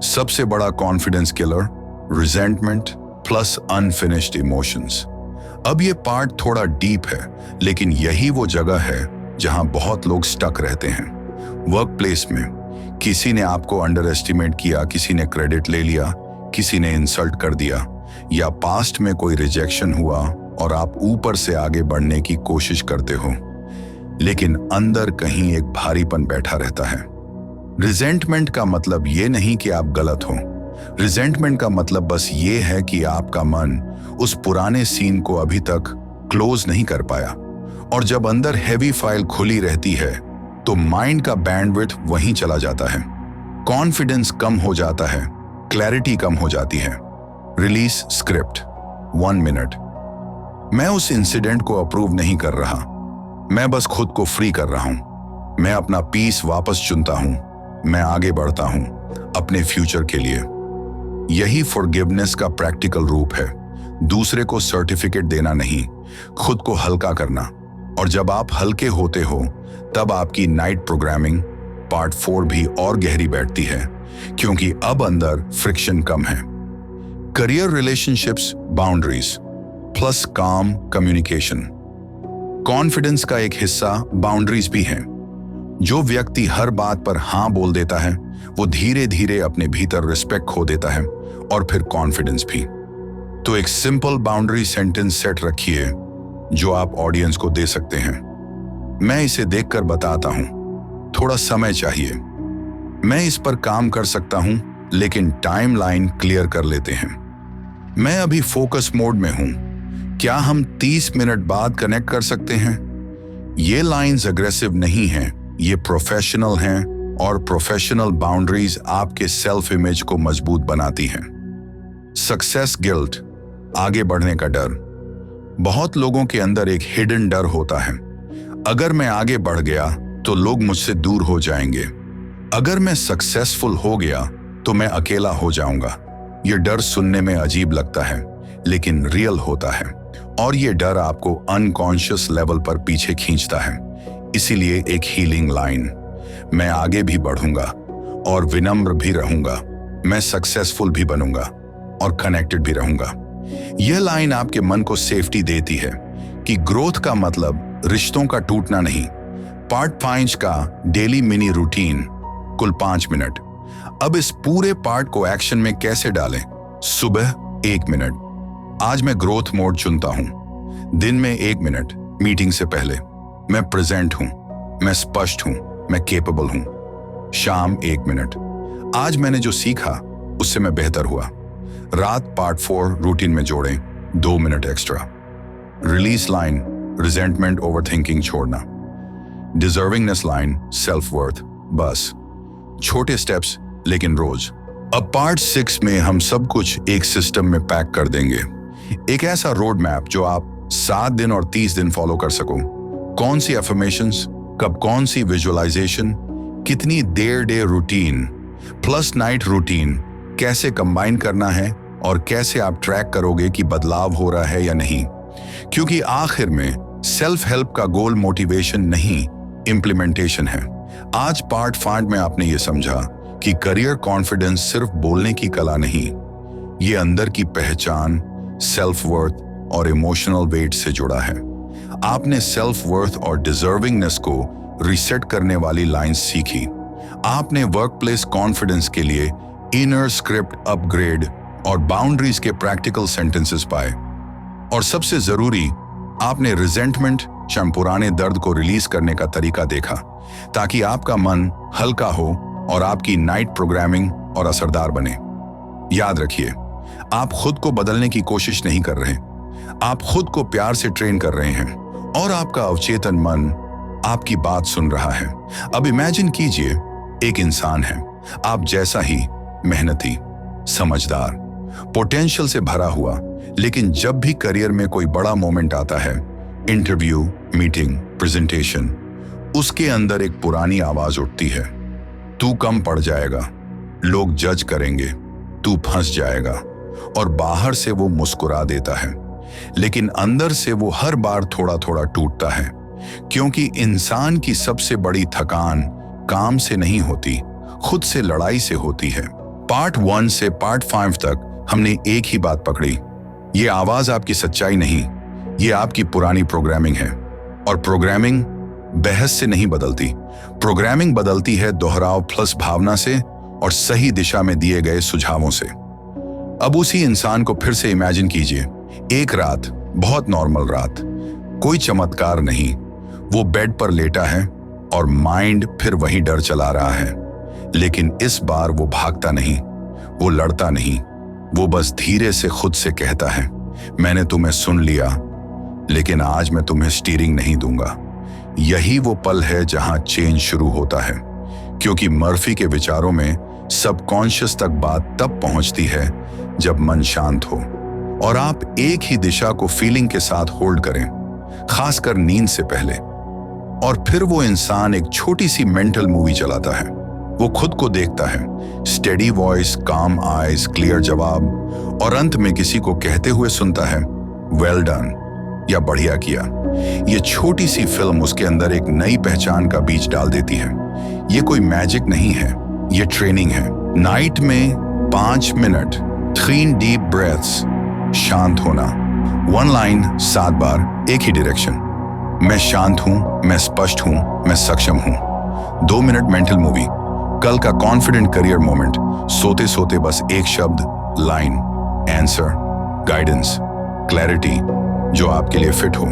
सबसे बड़ा confidence killer, resentment plus unfinished emotions. अब ये पार्ट थोड़ा डीप है, लेकिन यही वो जगह है जहां बहुत लोग स्टक रहते हैं। वर्क प्लेस में किसी ने आपको अंडर एस्टिमेट किया, किसी ने क्रेडिट ले लिया, किसी ने इंसल्ट कर दिया, या पास्ट में कोई रिजेक्शन हुआ और आप ऊपर से आगे बढ़ने की कोशिश करते हो, लेकिन अंदर कहीं एक भारीपन बैठा रहता है। रिजेंटमेंट का मतलब ये नहीं कि आप गलत हो, रिजेंटमेंट का मतलब बस ये है कि आपका मन उस पुराने सीन को अभी तक क्लोज नहीं कर पाया। और जब अंदर हैवी फाइल खुली रहती है, तो माइंड का बैंडविड्थ वहीं चला जाता है, कॉन्फिडेंस कम हो जाता है, क्लैरिटी कम हो जाती है। Release script, 1 minute. मैं उस इंसिडेंट को अप्रूव नहीं कर रहा, मैं बस खुद को फ्री कर रहा हूं, मैं अपना पीस वापस चुनता हूं, मैं आगे बढ़ता हूं अपने फ्यूचर के लिए। यही फॉरगिवनेस का प्रैक्टिकल रूप है, दूसरे को सर्टिफिकेट देना नहीं, खुद को हल्का करना। और जब आप हल्के होते हो, तब आपकी नाइट प्रोग्रामिंग पार्ट 4 भी और गहरी बैठती है, क्योंकि अब अंदर फ्रिक्शन कम है। करियर, रिलेशनशिप्स, बाउंड्रीज प्लस काम कम्युनिकेशन। कॉन्फिडेंस का एक हिस्सा बाउंड्रीज भी है। जो व्यक्ति हर बात पर हाँ बोल देता है, वो धीरे धीरे अपने भीतर रिस्पेक्ट खो देता है, और फिर कॉन्फिडेंस भी। तो एक सिंपल बाउंड्री सेंटेंस सेट रखिए जो आप ऑडियंस को दे सकते हैं। मैं इसे देखकर बताता हूं, थोड़ा समय चाहिए, मैं इस पर काम कर सकता हूं, लेकिन टाइमलाइन क्लियर कर लेते हैं। मैं अभी फोकस मोड में हूं, क्या हम 30 मिनट बाद कनेक्ट कर सकते हैं? ये लाइंस अग्रेसिव नहीं हैं, ये प्रोफेशनल हैं, और प्रोफेशनल बाउंड्रीज आपके सेल्फ इमेज को मजबूत बनाती हैं। सक्सेस गिल्ट, आगे बढ़ने का डर। बहुत लोगों के अंदर एक हिडन डर होता है। अगर मैं आगे बढ़ गया तो लोग मुझसे दूर हो जाएंगे। अगर मैं सक्सेसफुल हो गया तो मैं अकेला हो जाऊंगा। ये डर सुनने में अजीब लगता है, लेकिन रियल होता है, और ये डर आपको अनकॉन्शियस लेवल पर पीछे खींचता है। इसीलिए एक हीलिंग लाइन, मैं आगे भी बढ़ूंगा और विनम्र भी रहूंगा, मैं सक्सेसफुल भी बनूंगा और कनेक्टेड भी रहूंगा। यह लाइन आपके मन को सेफ्टी देती है कि ग्रोथ का मतलब रिश्तों का टूटना नहीं। पार्ट 5 का डेली मिनी रूटीन, कुल 5 मिनट। अब इस पूरे पार्ट को एक्शन में कैसे डालें? सुबह 1 मिनट। आज मैं ग्रोथ मोड चुनता हूं। दिन में 1 मिनट, मीटिंग से पहले। मैं प्रेजेंट हूं, मैं स्पष्ट हूं, मैं केपेबल हूं। शाम 1 मिनट। आज मैंने जो सीखा उससे मैं बेहतर हुआ। रात पार्ट 4 रूटीन में जोड़ें, 2 minute extra. Release line, resentment overthinking छोड़ना। डिजर्विंगनेस लाइन, सेल्फ वर्थ। बस छोटे स्टेप्स, लेकिन रोज। अब पार्ट 6 में हम सब कुछ एक सिस्टम में पैक कर देंगे। एक ऐसा रोड मैप जो आप 7 दिन और 30 दिन फॉलो कर सको। कौन सी अफर्मेशंस, कब कौन सी विजुअलाइजेशन, कितनी देर day routine plus night routine कैसे कंबाइन करना है, और कैसे आप ट्रैक करोगे कि बदलाव हो रहा है या नहीं। क्योंकि आखिर में सेल्फ हेल्प का गोल मोटिवेशन नहीं, इम्प्लीमेंटेशन है। आज पार्ट 5 में आपने ये समझा कि करियर कॉन्फिडेंस सिर्फ बोलने की कला नहीं, ये अंदर की पहचान, सेल्फ वर्थ और इमोशनल वेट से जुड़ा है। आपने सेल्फ वर्थ और डिजर्विंगनेस को रीसेट करने वाली लाइंस सीखी। आपने वर्कप्लेस कॉन्फिडेंस के लिए इनर स्क्रिप्ट अपग्रेड और बाउंड्रीज के प्रैक्टिकल सेंटेंसेस पाए। और सबसे जरूरी, आपने रिजेंटमेंट, पुराने दर्द को रिलीज करने का तरीका देखा, ताकि आपका मन हल्का हो और आपकी नाइट प्रोग्रामिंग और असरदार बने। याद रखिए, आप खुद को बदलने की कोशिश नहीं कर रहे, आप खुद को प्यार से ट्रेन कर रहे हैं, और आपका अवचेतन मन आपकी बात सुन रहा है। अब इमेजिन कीजिए, एक इंसान है आप जैसा ही, मेहनती, समझदार, पोटेंशियल से भरा हुआ, लेकिन जब भी करियर में कोई बड़ा मोमेंट आता है, इंटरव्यू, मीटिंग, प्रेजेंटेशन, उसके अंदर एक पुरानी आवाज उठती है, तू कम पड़ जाएगा, लोग जज करेंगे, तू फंस जाएगा। और बाहर से वो मुस्कुरा देता है, लेकिन अंदर से वो हर बार थोड़ा थोड़ा टूटता है, क्योंकि इंसान की सबसे बड़ी थकान काम से नहीं होती, खुद से लड़ाई से होती है। पार्ट 1 से पार्ट 5 तक हमने एक ही बात पकड़ी, ये आवाज आपकी सच्चाई नहीं, ये आपकी पुरानी प्रोग्रामिंग है। और प्रोग्रामिंग बहस से नहीं बदलती, प्रोग्रामिंग बदलती है दोहराव प्लस भावना से और सही दिशा में दिए गए सुझावों से। अब उसी इंसान को फिर से इमेजिन कीजिए, एक रात, बहुत नॉर्मल रात, कोई चमत्कार नहीं, वो बेड पर लेटा है और माइंड फिर वही डर चला रहा है। लेकिन इस बार वो भागता नहीं, वो लड़ता नहीं, वो बस धीरे से खुद से कहता है, मैंने तुम्हें सुन लिया, लेकिन आज मैं तुम्हें स्टीयरिंग नहीं दूंगा। यही वो पल है जहां चेंज शुरू होता है, क्योंकि मर्फी के विचारों में सबकॉन्शियस तक बात तब पहुंचती है जब मन शांत हो और आप एक ही दिशा को फीलिंग के साथ होल्ड करें, खासकर नींद से पहले। और फिर वो इंसान एक छोटी सी मेंटल मूवी चलाता है। वो खुद को देखता है, स्टेडी वॉइस, काम आईज, क्लियर जवाब, और अंत में किसी को कहते हुए सुनता है, वेल डन या बढ़िया किया। ये छोटी सी फिल्म उसके अंदर एक नई पहचान का बीज डाल देती है। ये कोई मैजिक नहीं है, ये ट्रेनिंग है। नाइट में 5 मिनट, 3 डीप ब्रेथ्स, शांत होना, 1 लाइन 7 बार, एक ही डायरेक्शन, मैं शांत हूं, मैं स्पष्ट हूं, मैं सक्षम हूं। 2 मिनट मेंटल मूवी, कल का कॉन्फिडेंट करियर मोमेंट, सोते सोते बस एक शब्द, लाइन, आंसर, गाइडेंस, क्लैरिटी, जो आपके लिए फिट हो,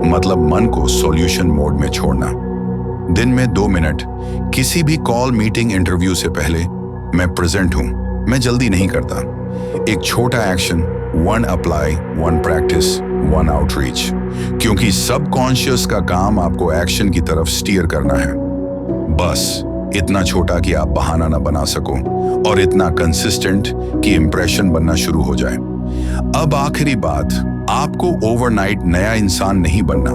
मतलब मन को सॉल्यूशन मोड में छोड़ना। दिन में 2 मिनट, किसी भी कॉल, मीटिंग, इंटरव्यू से पहले, मैं प्रेजेंट हूं, मैं जल्दी नहीं करता। एक छोटा एक्शन, 1 अप्लाई, 1 प्रैक्टिस, 1 आउटरीच, क्योंकि सबकॉन्शियस का काम आपको एक्शन की तरफ स्टीयर करना है। बस इतना छोटा कि आप बहाना ना बना सको, और इतना कंसिस्टेंट कि इंप्रेशन बनना शुरू हो जाए। अब आखिरी बात, आपको ओवरनाइट नया इंसान नहीं बनना।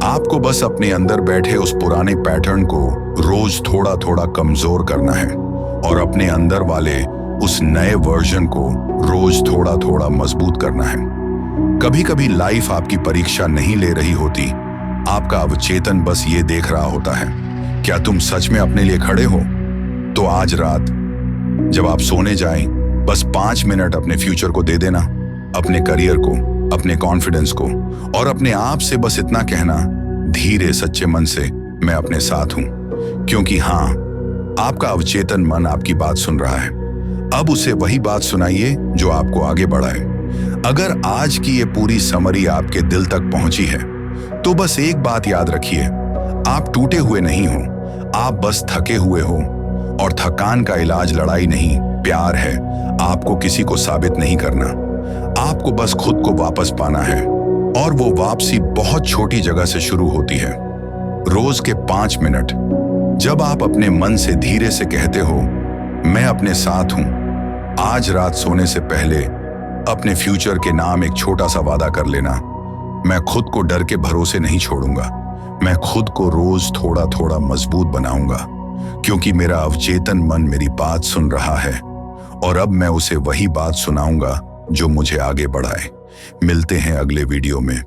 आपको बस अपने अंदर बैठे उस पुराने पैटर्न को रोज थोड़ा थोड़ा कमजोर करना है और अपने अंदर वाले उस नए वर्जन को रोज थोड़ा थोड़ा मजबूत करना है। कभी कभी लाइफ आपकी परीक्षा नहीं ले रही होती, आपका अवचेतन बस ये देख रहा होता है, क्या तुम सच में अपने लिए खड़े हो? तो आज रात जब आप सोने जाएं, बस 5 मिनट अपने फ्यूचर को दे देना, अपने करियर को, अपने कॉन्फिडेंस को, और अपने आप से बस इतना कहना धीरे सच्चे मन से, मैं अपने साथ हूं। क्योंकि हाँ, आपका अवचेतन मन आपकी बात सुन रहा है। अब उसे वही बात सुनाइए जो आपको आगे बढ़ाए। अगर आज की ये पूरी समरी आपके दिल तक पहुंची है तो बस एक बात याद रखिए, आप टूटे हुए नहीं हो, आप बस थके हुए हो। और थकान का इलाज लड़ाई नहीं, प्यार है। आपको किसी को साबित नहीं करना, आपको बस खुद को वापस पाना है। और वो वापसी बहुत छोटी जगह से शुरू होती है। रोज के 5 मिनट जब आप अपने मन से धीरे से कहते हो, मैं अपने साथ हूं। आज रात सोने से पहले अपने फ्यूचर के नाम एक छोटा सा वादा कर लेना, मैं खुद को डर के भरोसे नहीं छोड़ूंगा, मैं खुद को रोज थोड़ा थोड़ा मजबूत बनाऊंगा। क्योंकि मेरा अवचेतन मन मेरी बात सुन रहा है और अब मैं उसे वही बात सुनाऊंगा जो मुझे आगे बढ़ाए। मिलते हैं अगले वीडियो में।